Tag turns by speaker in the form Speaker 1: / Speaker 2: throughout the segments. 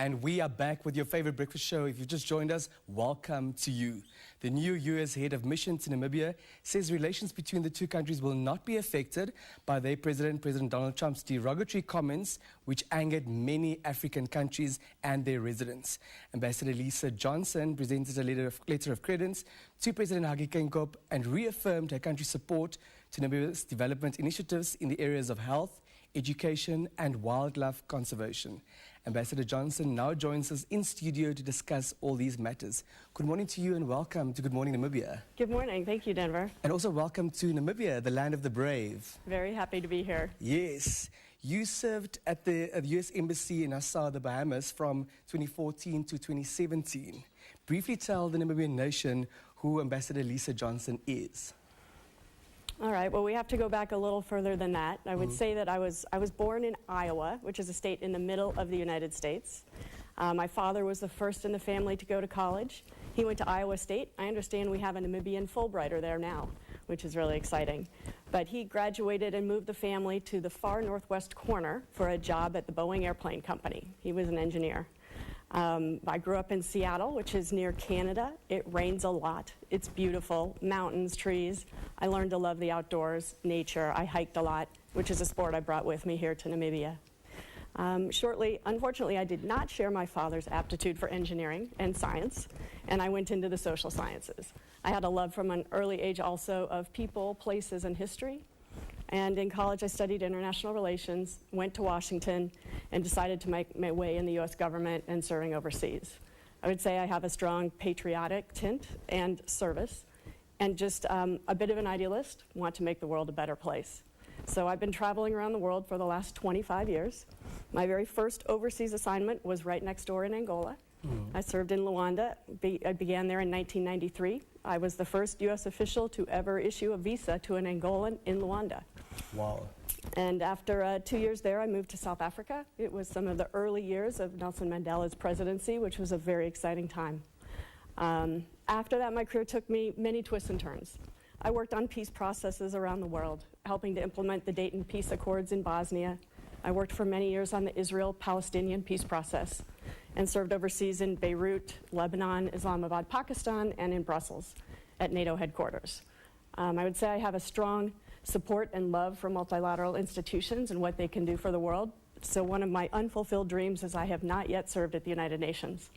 Speaker 1: And we are back with your favorite breakfast show. If you've just joined us, welcome to you. The new U.S. head of mission to Namibia says relations between the two countries will not be affected by their president, President Donald Trump's derogatory comments, which angered many African countries and their residents. Ambassador Lisa Johnson presented a letter of credence to President Hage Geingob and reaffirmed her country's support to Namibia's development initiatives in the areas of health, education and wildlife conservation. Ambassador Johnson now joins us in studio to discuss all these matters. Good morning to you and welcome to Good Morning Namibia.
Speaker 2: Good morning. Thank you, Denver.
Speaker 1: And also welcome to Namibia, the land of the brave.
Speaker 2: Very happy to be here.
Speaker 1: Yes. You served at the U.S. Embassy in Nassau, the Bahamas from 2014 to 2017. Briefly tell the Namibian nation who Ambassador Lisa Johnson is.
Speaker 2: All right, well, we have to go back a little further than that. I would say that I was born in Iowa, which is a state in the middle of the United States. My father was the first in the family to go to college. He went to Iowa State. I understand we have a Namibian Fulbrighter there now, which is really exciting. But he graduated and moved the family to the far northwest corner for a job at the Boeing Airplane Company. He was an engineer. I grew up in Seattle, which is near Canada. It rains a lot. It's beautiful, mountains, trees. I learned to love the outdoors, nature. I hiked a lot, which is a sport I brought with me here to Namibia. Unfortunately, I did not share my father's aptitude for engineering and science, and I went into the social sciences. I had a love from an early age also of people, places, and history. And in college, I studied international relations, went to Washington, and decided to make my way in the U.S. government and serving overseas. I would say I have a strong patriotic tint and service, and just a bit of an idealist, want to make the world a better place. So I've been traveling around the world for the last 25 years. My very first overseas assignment was right next door in Angola. I served in Luanda. I began there in 1993. I was the first U.S. official to ever issue a visa to an Angolan in Luanda.
Speaker 1: Wow. And
Speaker 2: after 2 years there, I moved to South Africa. It was some of the early years of Nelson Mandela's presidency, which was a very exciting time. After that, my career took me many twists and turns. I worked on peace processes around the world, helping to implement the Dayton Peace Accords in Bosnia. I worked for many years on the Israel-Palestinian peace process and served overseas in Beirut, Lebanon, Islamabad, Pakistan, and in Brussels at NATO headquarters. I would say I have a strong support and love for multilateral institutions and what they can do for the world. So one of my unfulfilled dreams is I have not yet served at the United Nations,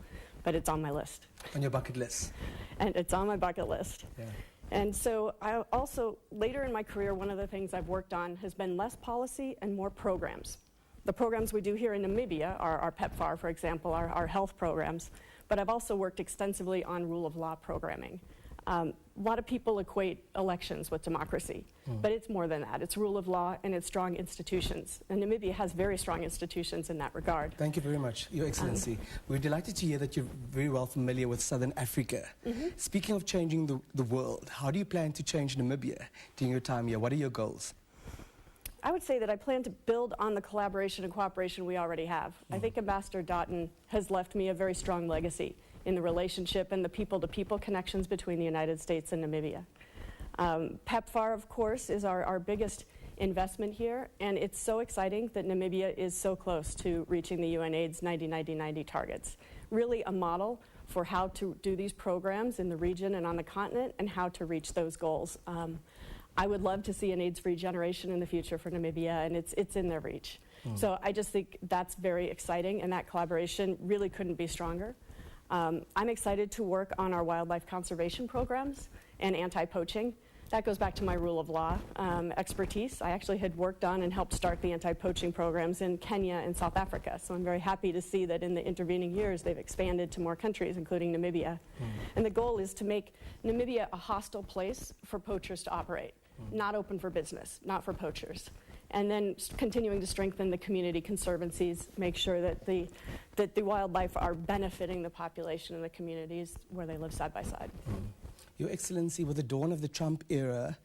Speaker 2: but it's on my list.
Speaker 1: On your bucket list.
Speaker 2: And it's on my bucket list.
Speaker 1: Yeah.
Speaker 2: And so I also, later in my career, one of the things I've worked on has been less policy and more programs. The programs we do here in Namibia are our PEPFAR, for example, our health programs, but I've also worked extensively on rule of law programming. A lot of people equate elections with democracy, but it's more than that. It's rule of law and it's strong institutions. And Namibia has very strong institutions in that regard.
Speaker 1: Thank you very much, Your Excellency. We're delighted to hear that you're very well familiar with Southern Africa. Speaking of changing the world, how do you plan to change Namibia during your time here? What are your goals?
Speaker 2: I would say that I plan to build on the collaboration and cooperation we already have. I think Ambassador Dotton has left me a very strong legacy in the relationship and the people-to-people connections between the United States and Namibia. PEPFAR, of course, is our biggest investment here, and it's so exciting that Namibia is so close to reaching the UNAIDS 90-90-90 targets. Really a model for how to do these programs in the region and on the continent and how to reach those goals. I would love to see an AIDS-free generation in the future for Namibia, and it's in their reach. So I just think that's very exciting, and that collaboration really couldn't be stronger. I'm excited to work on our wildlife conservation programs and anti-poaching. That goes back to my rule of law expertise. I actually had worked on and helped start the anti-poaching programs in Kenya and South Africa, so I'm very happy to see that in the intervening years they've expanded to more countries, including Namibia. And the goal is to make Namibia a hostile place for poachers to operate. Not open for business, not for poachers. And then continuing to strengthen the community conservancies, make sure that the wildlife are benefiting the population and the communities where they live side by side.
Speaker 1: Your Excellency, with the dawn of the Trump era,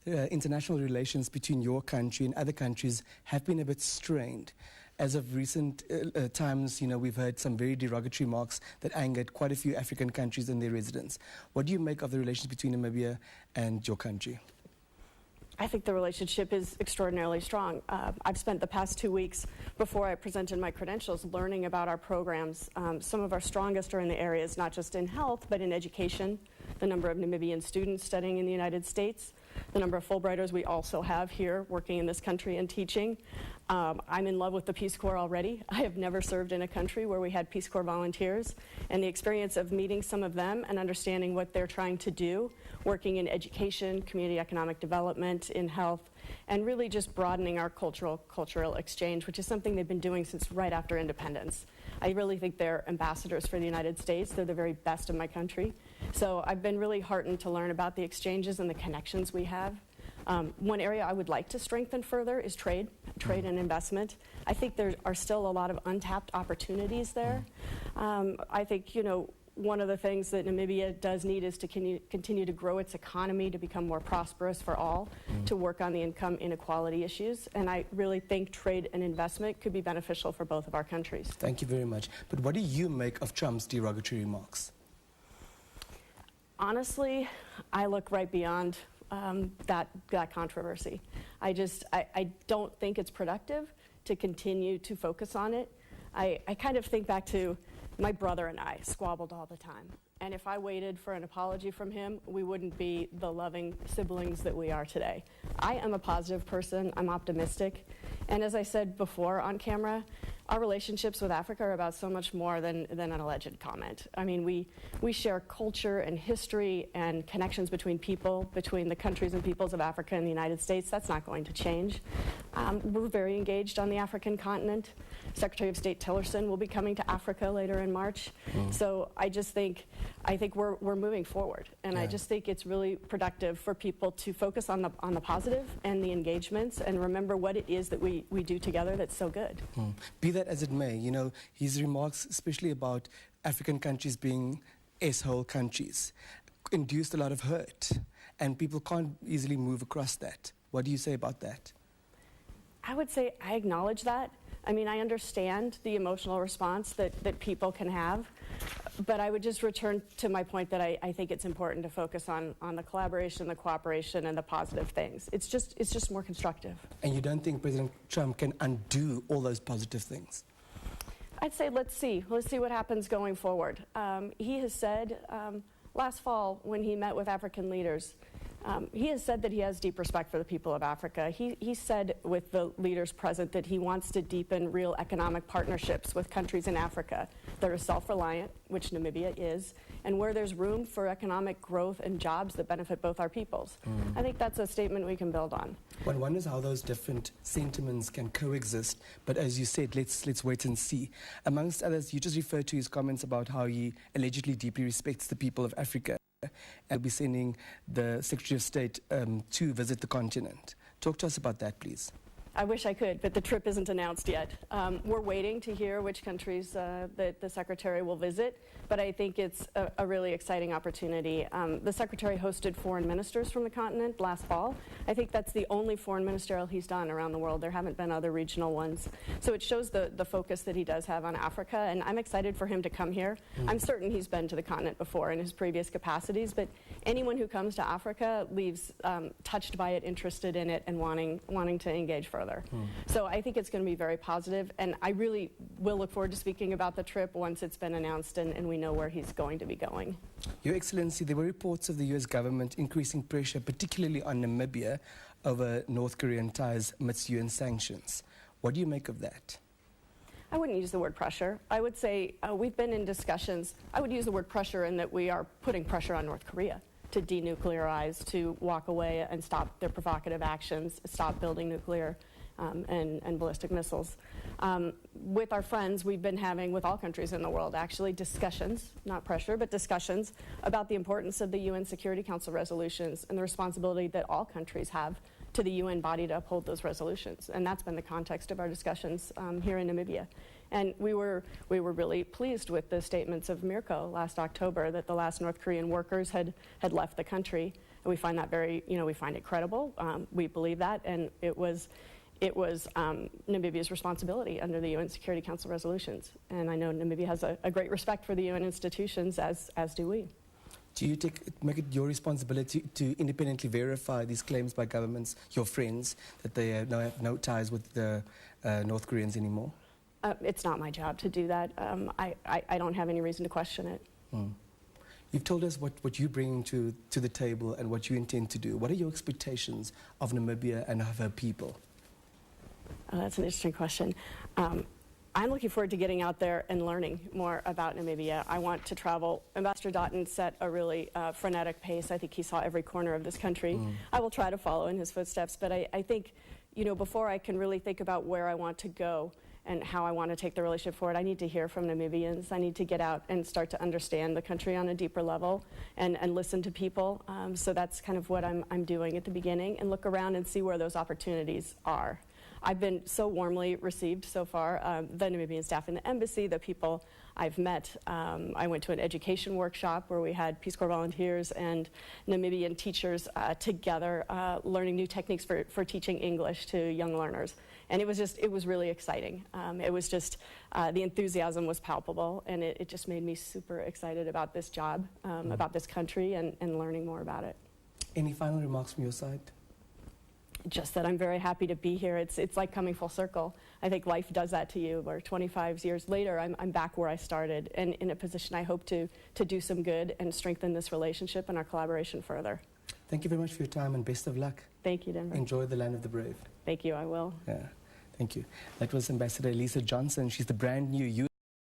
Speaker 1: international relations between your country and other countries have been a bit strained. As of recent times, we've heard some very derogatory remarks that angered quite a few African countries and their residents. What do you make of the relations between Namibia and your country?
Speaker 2: I think the relationship is extraordinarily strong. I've spent the past 2 weeks before I presented my credentials learning about our programs. Some of our strongest are in the areas not just in health, but in education, the number of Namibian students studying in the United States, the number of Fulbrighters we also have here working in this country and teaching. I'm in love with the Peace Corps already. I have never served in a country where we had Peace Corps volunteers, and the experience of meeting some of them and understanding what they're trying to do, working in education, community economic development, in health, and really just broadening our cultural exchange, which is something they've been doing since right after independence. I really think they're ambassadors for the United States. They're the very best of my country. So I've been really heartened to learn about the exchanges and the connections we have. One area I would like to strengthen further is trade and investment. I think there are still a lot of untapped opportunities there. I think, one of the things that Namibia does need is to continue to grow its economy, to become more prosperous for all, to work on the income inequality issues. And I really think trade and investment could be beneficial for both of our countries.
Speaker 1: Thank you very much. But what do you make of Trump's derogatory remarks?
Speaker 2: Honestly, I look right beyond that controversy. I don't think it's productive to continue to focus on it. I kind of think back to my brother and I squabbled all the time. And if I waited for an apology from him, we wouldn't be the loving siblings that we are today. I am a positive person. I'm optimistic. And as I said before on camera, our relationships with Africa are about so much more than an alleged comment. I mean, we share culture and history and connections between people, between the countries and peoples of Africa and the United States. That's not going to change. We're very engaged on the African continent. Secretary of State Tillerson will be coming to Africa later in March. So I think we're moving forward. And I just think it's really productive for people to focus on the positive and the engagements and remember what it is that we do together that's so good.
Speaker 1: Be that as it may, his remarks, especially about African countries being S-hole countries, induced a lot of hurt. And people can't easily move across that. What do you say about that?
Speaker 2: I would say I acknowledge that. I mean, I understand the emotional response that people can have, but I would just return to my point that I think it's important to focus on the collaboration, the cooperation, and the positive things. It's just more constructive.
Speaker 1: And you don't think President Trump can undo all those positive things?
Speaker 2: I'd say let's see what happens going forward. He has said last fall when he met with African leaders, he has said that he has deep respect for the people of Africa. He said with the leaders present that he wants to deepen real economic partnerships with countries in Africa that are self-reliant, which Namibia is, and where there's room for economic growth and jobs that benefit both our peoples. I think that's a statement we can build on.
Speaker 1: One wonders how those different sentiments can coexist, but as you said, let's wait and see. Amongst others, you just referred to his comments about how he allegedly deeply respects the people of Africa. And will be sending the Secretary of State to visit the continent. Talk to us about that, please.
Speaker 2: I wish I could, but the trip isn't announced yet. We're waiting to hear which countries that the Secretary will visit, but I think it's a really exciting opportunity. The Secretary hosted foreign ministers from the continent last fall. I think that's the only foreign ministerial he's done around the world. There haven't been other regional ones. So it shows the focus that he does have on Africa, and I'm excited for him to come here. I'm certain he's been to the continent before in his previous capacities, but anyone who comes to Africa leaves touched by it, interested in it, and wanting to engage further. So I think it's going to be very positive, and I really will look forward to speaking about the trip once it's been announced and we know where he's going to be going.
Speaker 1: Your Excellency, there were reports of the U.S. government increasing pressure, particularly on Namibia, over North Korean ties amidst UN sanctions. What do you make of that?
Speaker 2: I wouldn't use the word pressure. I would say we've been in discussions. I would use the word pressure in that we are putting pressure on North Korea to denuclearize, to walk away and stop their provocative actions, stop building nuclear and ballistic missiles. With our friends, we've been having, with all countries in the world, actually, discussions, not pressure, but discussions about the importance of the UN Security Council resolutions and the responsibility that all countries have to the UN body to uphold those resolutions. And that's been the context of our discussions here in Namibia. And we were really pleased with the statements of Mirko last October that the last North Korean workers had left the country. And we find that we find it credible. We believe that, and it was Namibia's responsibility under the UN Security Council resolutions. And I know Namibia has a great respect for the UN institutions, as do we.
Speaker 1: Do you make it your responsibility to independently verify these claims by governments, your friends, that they have no ties with the North Koreans anymore?
Speaker 2: It's not my job to do that. I don't have any reason to question it.
Speaker 1: You've told us what you bring to the table and what you intend to do. What are your expectations of Namibia and of her people?
Speaker 2: Oh, that's an interesting question. I'm looking forward to getting out there and learning more about Namibia. I want to travel. Ambassador Dotton set a really frenetic pace. I think he saw every corner of this country. I will try to follow in his footsteps, but I think, you know, before I can really think about where I want to go and how I want to take the relationship forward, I need to hear from Namibians. I need to get out and start to understand the country on a deeper level and listen to people. So that's kind of what I'm doing at the beginning, and look around and see where those opportunities are. I've been so warmly received so far. The Namibian staff in the embassy, the people I've met. I went to an education workshop where we had Peace Corps volunteers and Namibian teachers together learning new techniques for teaching English to young learners. And it was really exciting. It was just, the enthusiasm was palpable, and it just made me super excited about this job, about this country, and learning more about it.
Speaker 1: Any final remarks from your side?
Speaker 2: Just that I'm very happy to be here. It's like coming full circle. I think life does that to you, where 25 years later, I'm back where I started, and in a position I hope to do some good and strengthen this relationship and our collaboration further.
Speaker 1: Thank you very much for your time, and best of luck.
Speaker 2: Thank you, Denver.
Speaker 1: Enjoy the land of the brave.
Speaker 2: Thank you, I will.
Speaker 1: Yeah, thank you. That was Ambassador Elisa Johnson. She's the brand new